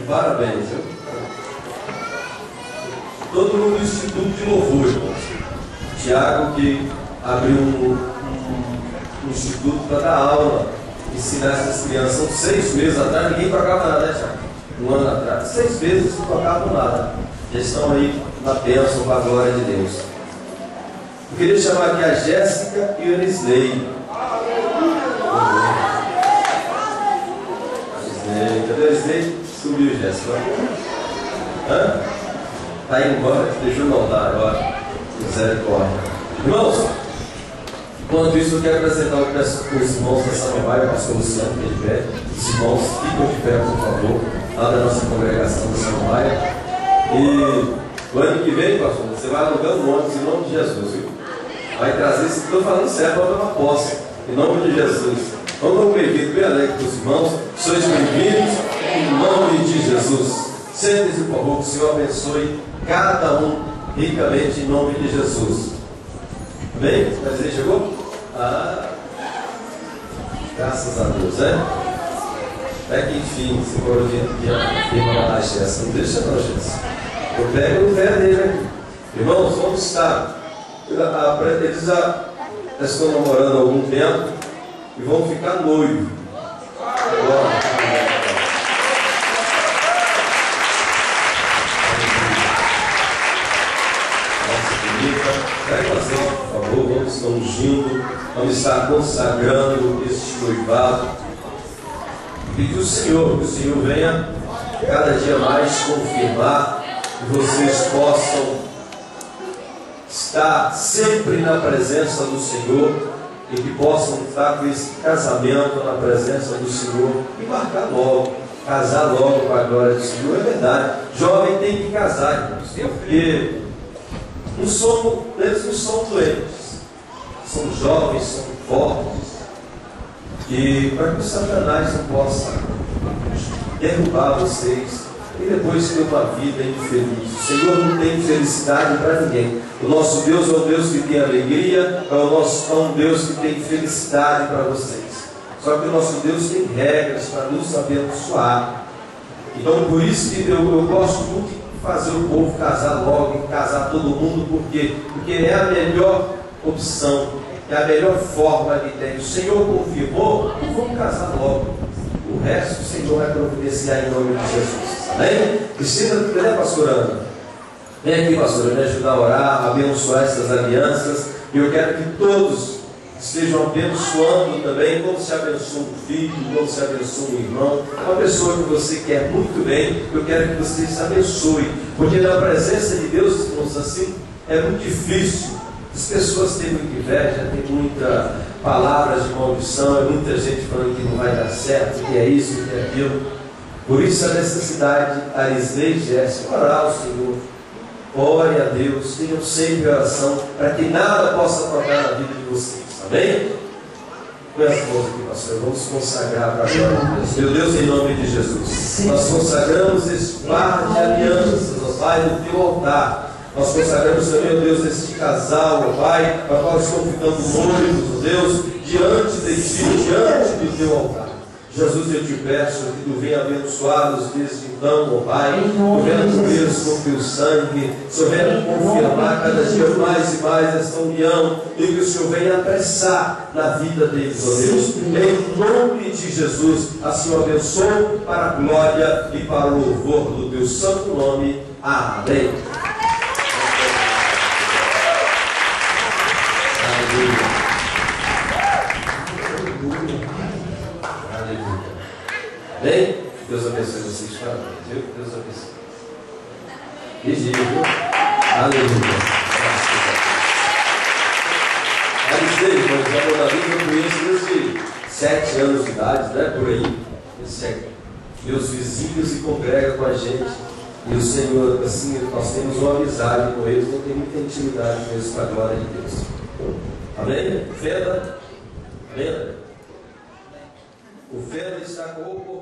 Parabéns, viu? Todo mundo do Instituto de Louvor, irmãos. Tiago que abriu um instituto para dar aula, ensinar essas crianças. São 6 meses atrás, ninguém tocava nada, né, Tiago? Um ano atrás. 6 meses não tocavam nada. Já estão aí na bênção com a glória de Deus. Eu queria chamar aqui a Jéssica e o Enisley. Cadê o Enisley? Subiu, Jéssica. Hã? Está indo embora, deixou não dar agora. Misericórdia. Irmãos, Enquanto isso, eu quero apresentar os irmãos da Samambaia, o pastor Luciano, que ele pede. Os irmãos, ficam de pé, por favor, lá da nossa congregação da Samambaia. E o ano que vem, pastor, você vai alugar um ônibus em nome de Jesus, viu? Vai trazer, se estou falando sério, vai tomar posse, em nome de Jesus. Vamos dar um bem-vindo bem alegre para os irmãos. Sois bem-vindos em nome de Jesus. Sentem-se, por favor, que o Senhor abençoe cada um ricamente em nome de Jesus. Amém? Mas ele chegou? Graças a Deus, né? É que enfim, se for o dia que firma lá na Jéssica, não deixa não, Jéssica. Eu pego o pé dele aqui. Irmãos, vamos estar. Eles já estão namorando há algum tempo e vão ficar noivos. Pega o azeite, por favor, vamos estar ungindo, vamos estar consagrando este noivado. E que o Senhor venha cada dia mais confirmar que vocês possam estar sempre na presença do Senhor e que possam estar com esse casamento na presença do Senhor e marcar logo, casar logo com a glória do Senhor. É verdade, jovem tem que casar, irmãos, porque eles não são doentes, são jovens, são fortes, e para que o Satanás não possa derrubar vocês e depois ter uma vida infeliz. O Senhor não tem felicidade para ninguém. O nosso Deus é um Deus que tem alegria, é um Deus que tem felicidade para vocês. Só que o nosso Deus tem regras para nos abençoar. Então por isso que eu gosto muito de fazer o povo casar logo, casar todo mundo, porque é a melhor opção, é a melhor forma que tem. O Senhor confirmou, então vamos casar logo. O resto o Senhor vai providenciar em nome de Jesus. Amém? Cristina, né, pastor Ana? Vem aqui, pastor, me ajudar a orar, a abençoar essas alianças. E eu quero que todos estejam abençoando também, como se abençoa um filho, como se abençoa um irmão, uma pessoa que você quer muito bem. Eu quero que você se abençoe, porque na presença de Deus, irmãos, assim, é muito difícil. As pessoas têm muita inveja, tem muita palavras de maldição, é muita gente falando que não vai dar certo, que é isso, que é aquilo. Por isso a necessidade, Arisnei e Jéssica, orar ao Senhor. Ore a Deus, tenham sempre oração, para que nada possa tocar na vida de vocês. Amém? Põe as mãos aqui, pastor. Vamos consagrar para a glória de Deus. Meu Deus, em nome de Jesus, nós consagramos esse par de alianças, ó Pai, no teu altar. Nós consagramos também, ó Deus, esse casal, ó Pai, para qual estão ficando noivos, ó Deus, diante de Ti, diante do teu altar. Jesus, eu te peço que Tu venha abençoá-los desde então, ó Pai, Tu venha cobrir-los com Teu sangue, o Senhor venha confirmar cada dia mais e mais esta união, e que o Senhor venha apressar na vida deles, ó Deus. Em nome de Jesus, assim o abençoe para a glória e para o louvor do Teu santo nome. Amém. Bem, Deus abençoe vocês para mim, viu? Deus abençoe. Vigia, viu? Aleluia. Avisei, irmãos, a Dona Lívia eu conheço desde 7 anos de idade, né? Por aí. Meus vizinhos se congregam com a gente. E o Senhor, assim, nós temos uma amizade com eles, não tem muita intimidade com eles, para a glória de Deus. Amém? Fenda? Amém? O Fenda está com o